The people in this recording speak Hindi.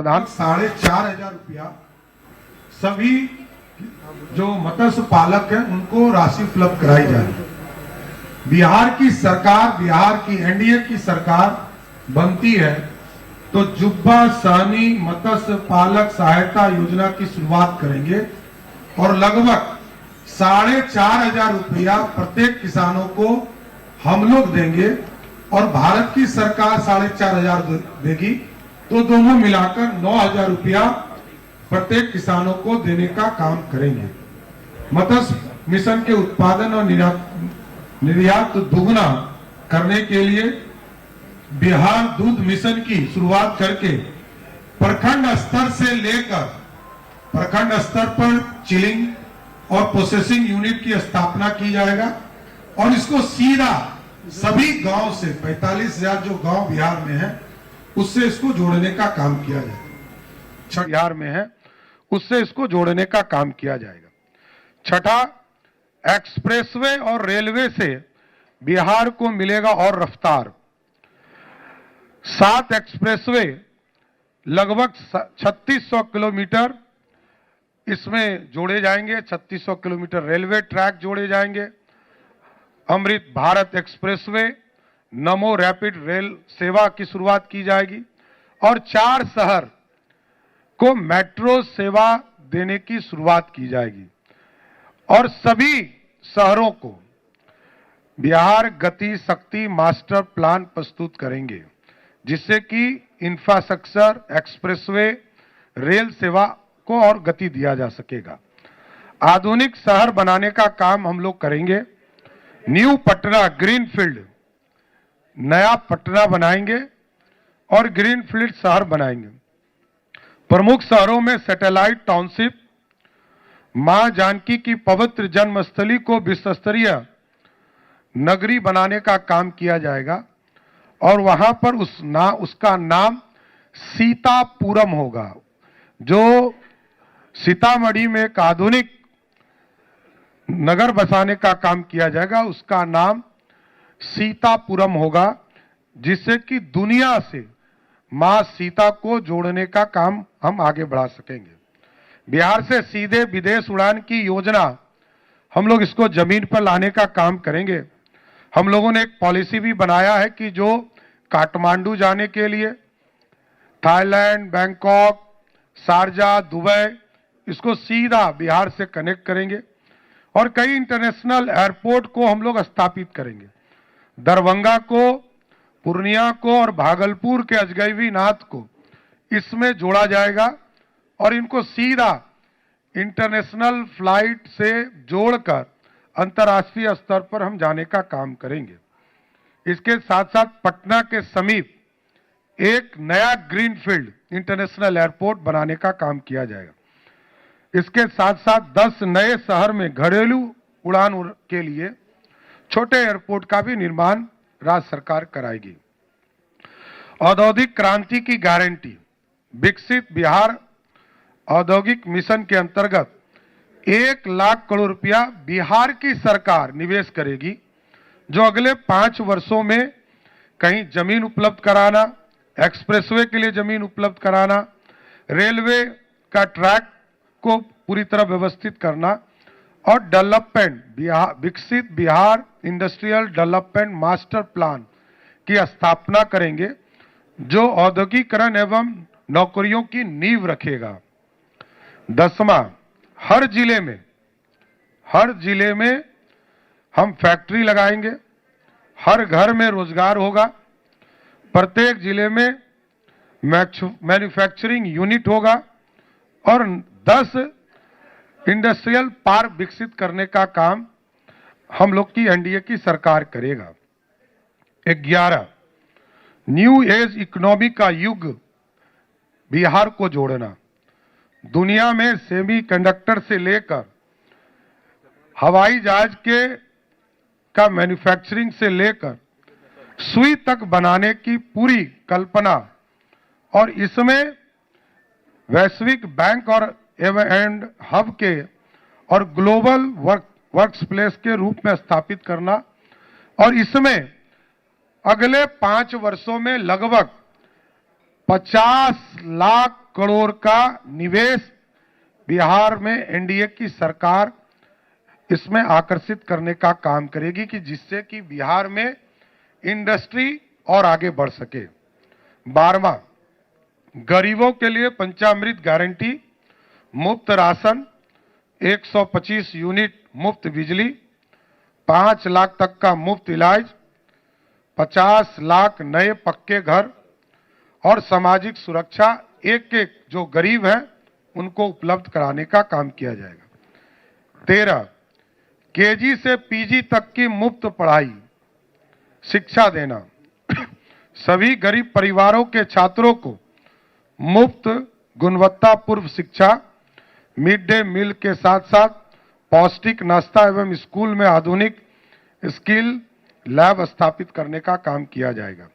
प्रधान। 4,500 रुपया सभी जो मत्स्य पालक हैं उनको राशि उपलब्ध कराई जाएगी। बिहार की सरकार, बिहार की एनडीए की सरकार बनती है तो जुब्बा सहनी मत्स्य पालक सहायता योजना की शुरुआत करेंगे और लगभग 4,500 रुपया प्रत्येक किसानों को हम लोग देंगे और भारत की सरकार 4,500 देगी, तो दोनों मिलाकर 9,000 रुपया प्रत्येक किसानों को देने का काम करेंगे। मत्स्य मिशन के उत्पादन और निर्यात दुगना करने के लिए बिहार दूध मिशन की शुरुआत करके प्रखंड स्तर से लेकर प्रखंड स्तर पर चिलिंग और प्रोसेसिंग यूनिट की स्थापना की जाएगा और इसको सीधा सभी गांव से 45,000 जो गांव बिहार में है उससे इसको जोड़ने का काम किया जाएगा। बिहार में है उससे इसको जोड़ने का काम किया जाएगा। छठा, एक्सप्रेसवे और रेलवे से बिहार को मिलेगा और रफ्तार। 7 एक्सप्रेसवे लगभग 3600 किलोमीटर इसमें जोड़े जाएंगे, 3600 किलोमीटर रेलवे ट्रैक जोड़े जाएंगे। अमृत भारत एक्सप्रेसवे, नमो रैपिड रेल सेवा की शुरुआत की जाएगी और 4 शहर को मेट्रो सेवा देने की शुरुआत की जाएगी और सभी शहरों को बिहार गति शक्ति मास्टर प्लान प्रस्तुत करेंगे जिससे कि इंफ्रास्ट्रक्चर, एक्सप्रेसवे, रेल सेवा को और गति दिया जा सकेगा। आधुनिक शहर बनाने का काम हम लोग करेंगे। न्यू पटना ग्रीनफील्ड, नया पटना बनाएंगे और ग्रीनफील्ड शहर बनाएंगे। प्रमुख शहरों में सैटेलाइट टाउनशिप, मां जानकी की पवित्र जन्मस्थली को विश्वस्तरीय नगरी बनाने का काम किया जाएगा और वहां पर उसका नाम सीतापुरम होगा। जो सीतामढ़ी में एक आधुनिक नगर बसाने का काम किया जाएगा उसका नाम सीतापुरम होगा जिससे कि दुनिया से मां सीता को जोड़ने का काम हम आगे बढ़ा सकेंगे। बिहार से सीधे विदेश उड़ान की योजना हम लोग इसको जमीन पर लाने का काम करेंगे। हम लोगों ने एक पॉलिसी भी बनाया है कि जो काठमांडू जाने के लिए थाईलैंड, बैंकॉक, शारजा, दुबई इसको सीधा बिहार से कनेक्ट करेंगे और कई इंटरनेशनल एयरपोर्ट को हम लोग स्थापित करेंगे। दरभंगा को, पूर्णिया को और भागलपुर के अजगैबीनाथ को इसमें जोड़ा जाएगा और इनको सीधा इंटरनेशनल फ्लाइट से जोड़कर अंतर्राष्ट्रीय स्तर पर हम जाने का काम करेंगे। इसके साथ साथ पटना के समीप एक नया ग्रीनफील्ड इंटरनेशनल एयरपोर्ट बनाने का काम किया जाएगा। इसके साथ साथ 10 नए शहर में घरेलू उड़ान के लिए छोटे एयरपोर्ट का भी निर्माण राज्य सरकार कराएगी। औद्योगिक क्रांति की गारंटी, विकसित बिहार औद्योगिक मिशन के अंतर्गत 1 लाख करोड़ रुपया बिहार की सरकार निवेश करेगी जो अगले 5 वर्षों में कहीं जमीन उपलब्ध कराना, एक्सप्रेसवे के लिए जमीन उपलब्ध कराना, रेलवे का ट्रैक को पूरी तरह व्यवस्थित करना और डेवलपमेंट विकसित Bihar industrial development master plan की स्थापना करेंगे जो औद्योगिकरण एवं नौकरियों की नींव रखेगा। 10वां, हर जिले में हम फैक्ट्री लगाएंगे, हर घर में रोजगार होगा, प्रत्येक जिले में मैन्युफैक्चरिंग यूनिट होगा और 10 इंडस्ट्रियल पार्क विकसित करने का काम हम लोग की एनडीए की सरकार करेगा। 11, न्यू एज इकोनॉमी का युग बिहार को जोड़ना। दुनिया में सेमीकंडक्टर से लेकर हवाई जहाज का मैन्युफैक्चरिंग से लेकर सुई तक बनाने की पूरी कल्पना और इसमें वैश्विक बैंक और एंड हब के और ग्लोबल वर्क्स प्लेस के रूप में स्थापित करना और इसमें अगले 5 वर्षों में लगभग 50 लाख करोड़ का निवेश बिहार में एनडीए की सरकार इसमें आकर्षित करने का काम करेगी कि जिससे कि बिहार में इंडस्ट्री और आगे बढ़ सके। 12वां, गरीबों के लिए पंचामृत गारंटी, मुफ्त राशन, 125 यूनिट मुफ्त बिजली, 5 लाख तक का मुफ्त इलाज, 50 लाख नए पक्के घर और सामाजिक सुरक्षा एक एक जो गरीब हैं उनको उपलब्ध कराने का काम किया जाएगा। 13, केजी से पीजी तक की मुफ्त पढ़ाई शिक्षा देना, सभी गरीब परिवारों के छात्रों को मुफ्त गुणवत्तापूर्ण शिक्षा, मिड डे मील के साथ साथ पौष्टिक नाश्ता एवं स्कूल में आधुनिक स्किल लैब स्थापित करने का काम किया जाएगा।